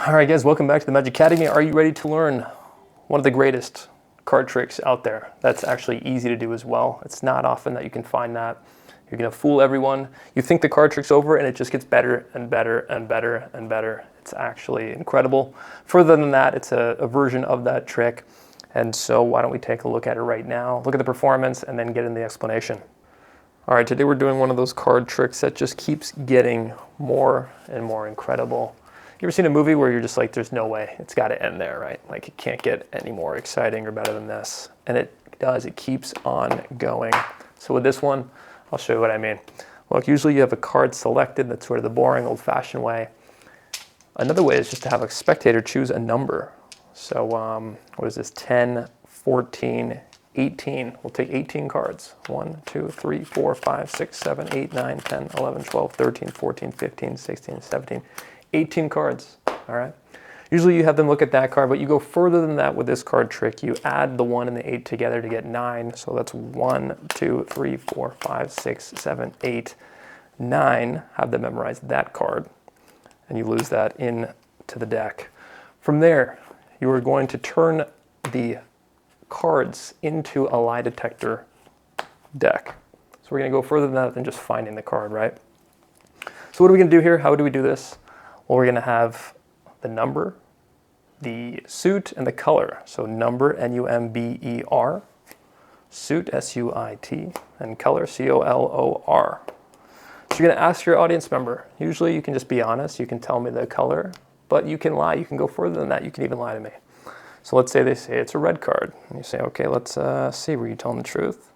All right, guys, welcome back to the Magic Academy. Are you ready to learn one of the greatest card tricks out there? That's actually easy to do as well. It's not often that you can find that. You're gonna fool everyone. You think the card trick's over and it just gets better and better and better and better. It's actually incredible. Further than that, it's a version of that trick. And so why don't we take a look at it right now, look at the performance, and then get in the explanation. All right, today we're doing one of those card tricks that just keeps getting more and more incredible. You ever seen a movie where you're just like, there's no way, it's gotta end there, right? Like it can't get any more exciting or better than this. And it does, it keeps on going. So with this one, I'll show you what I mean. Look, usually you have a card selected, that's sort of the boring old-fashioned way. Another way is just to have a spectator choose a number. So what is this, 10, 14, 18. We'll take 18 cards. 1, 2, 3, 4, 5, 6, 7, 8, 9, 10, 11, 12, 13, 14, 15, 16, 17, 18 cards, all right? Usually you have them look at that card, but you go further than that with this card trick. You add the 1 and the 8 together to get 9. So that's 1, 2, 3, 4, 5, 6, 7, 8, 9. Have them memorize that card, and you lose that into the deck. From there, you are going to turn the cards into a lie detector deck. So we're going to go further than that than just finding the card, right? So what are we going to do here? How do we do this? Well, we're going to have the number, the suit, and the color. So number, N-U-M-B-E-R, suit, S-U-I-T, and color, C-O-L-O-R. So you're going to ask your audience member. Usually you can just be honest. You can tell me the color, but you can lie. You can go further than that. You can even lie to me. So let's say they say it's a red card. And you say, okay, let's see, were you telling the truth?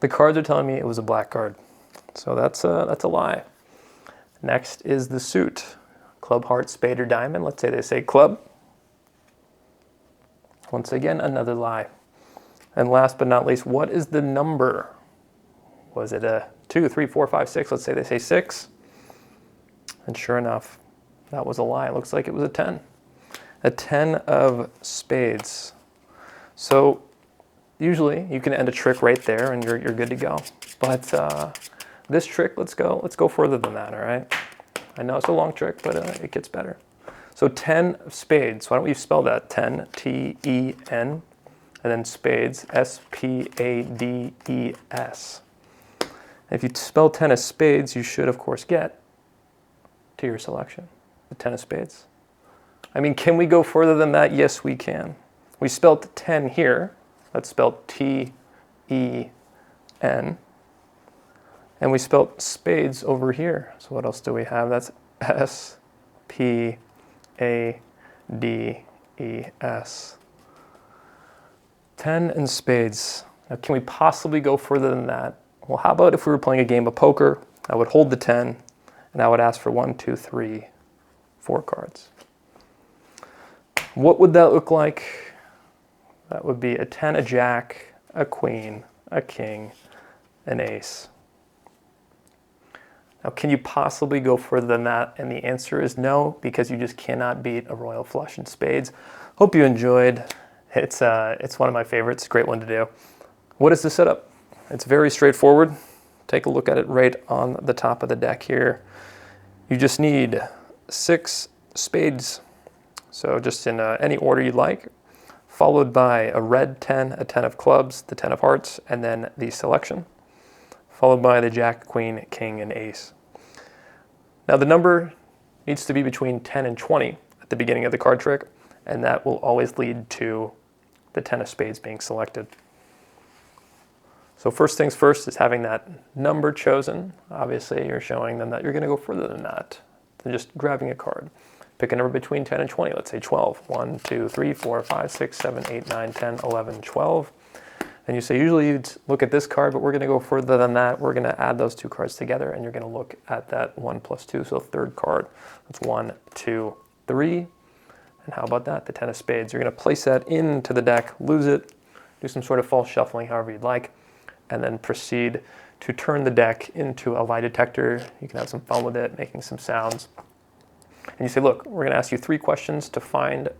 The cards are telling me it was a black card. So that's a lie. Next is the suit. Club, heart, spade, or diamond. Let's say they say club. Once again, another lie. And last but not least, what is the number? Was it a 2, 3, 4, 5, 6? Let's say they say 6. And sure enough, that was a lie. It looks like it was a 10. A 10 of spades. So usually you can end a trick right there and you're good to go. But this trick, let's go further than that, all right? I know it's a long trick, but it gets better. So 10 of spades. Why don't we spell that? 10, T-E-N, and then spades, S-P-A-D-E-S. If you spell 10 of spades, you should, of course, get to your selection, the 10 of spades. I mean, can we go further than that? Yes, we can. We spelled 10 here. That's spelled T-E-N. And we spelled spades over here. So what else do we have? That's S-P-A-D-E-S. 10 and spades. Now, can we possibly go further than that? Well, how about if we were playing a game of poker? I would hold the 10, and I would ask for 1, 2, 3, 4 cards. What would that look like? That would be a 10, a jack, a queen, a king, an ace. Now, can you possibly go further than that? And the answer is no, because you just cannot beat a royal flush in spades. Hope you enjoyed. It's one of my favorites. Great one to do. What is the setup? It's very straightforward. Take a look at it right on the top of the deck here. You just need 6 spades. So just in any order you'd like, followed by a red 10, a 10 of clubs, the 10 of hearts, and then the selection, followed by the jack, queen, king, and ace. Now the number needs to be between 10 and 20 at the beginning of the card trick, and that will always lead to the 10 of spades being selected. So first things first is having that number chosen. Obviously you're showing them that you're gonna go further than that, than just grabbing a card. Pick a number between 10 and 20, let's say 12. 1, 2, 3, 4, 5, 6, 7, 8, 9, 10, 11, 12. And you say, usually you'd look at this card, but we're gonna go further than that. We're gonna add those 2 cards together, and you're gonna look at that 1 plus 2, so third card. That's 1, 2, 3. And how about that, the 10 of spades? You're gonna place that into the deck, lose it, do some sort of false shuffling, however you'd like, and then proceed to turn the deck into a lie detector. You can have some fun with it, making some sounds. And you say, look, we're gonna ask you 3 questions to find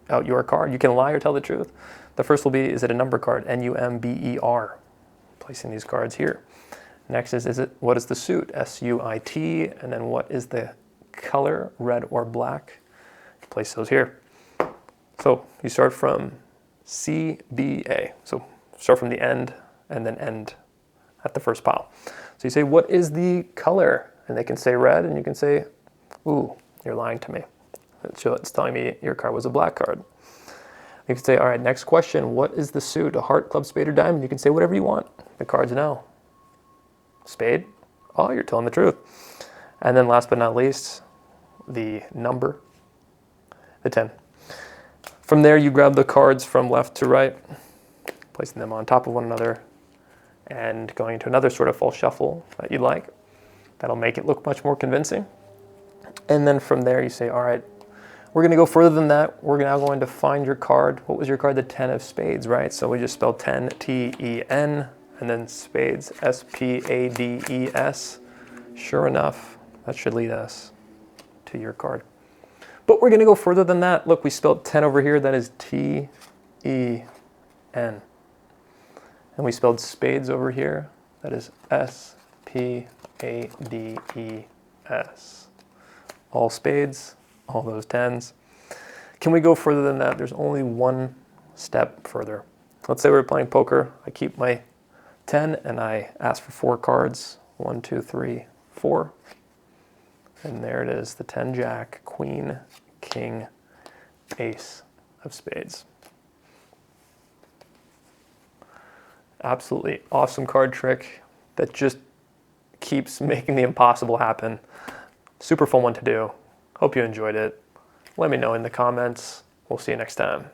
out your card. You can lie or tell the truth. The first will be, is it a number card? N-U-M-B-E-R. Placing these cards here. Next is what is the suit? S-U-I-T. And then what is the color, red or black? place those here. So you start from C, B, A. So start from the end and then end at the first pile. So you say, what is the color? And they can say red, and you can say, ooh, you're lying to me. It's telling me your card was a black card. You can say, all right, next question, what is the suit? A heart, club, spade, or diamond? You can say whatever you want. The cards know. Spade? Oh, you're telling the truth. And then last but not least, the number, the 10. From there, you grab the cards from left to right, placing them on top of one another, and going into another sort of full shuffle that you'd like. That'll make it look much more convincing. And then from there, you say, all right, we're going to go further than that. We're now going to find your card. What was your card? The 10 of spades, right? So we just spelled 10, T-E-N, and then spades, S-P-A-D-E-S. Sure enough, that should lead us to your card. But we're going to go further than that. Look, we spelled 10 over here. That is T-E-N. And we spelled spades over here. That is S-P-A-D-E-S. All spades, all those 10s. Can we go further than that? There's only one step further. Let's say we're playing poker. I keep my 10 and I ask for 4 cards. 1, 2, 3, 4. And there it is, the 10 jack, queen, king, ace of spades. Absolutely awesome card trick that just keeps making the impossible happen. Super fun one to do. Hope you enjoyed it. Let me know in the comments. We'll see you next time.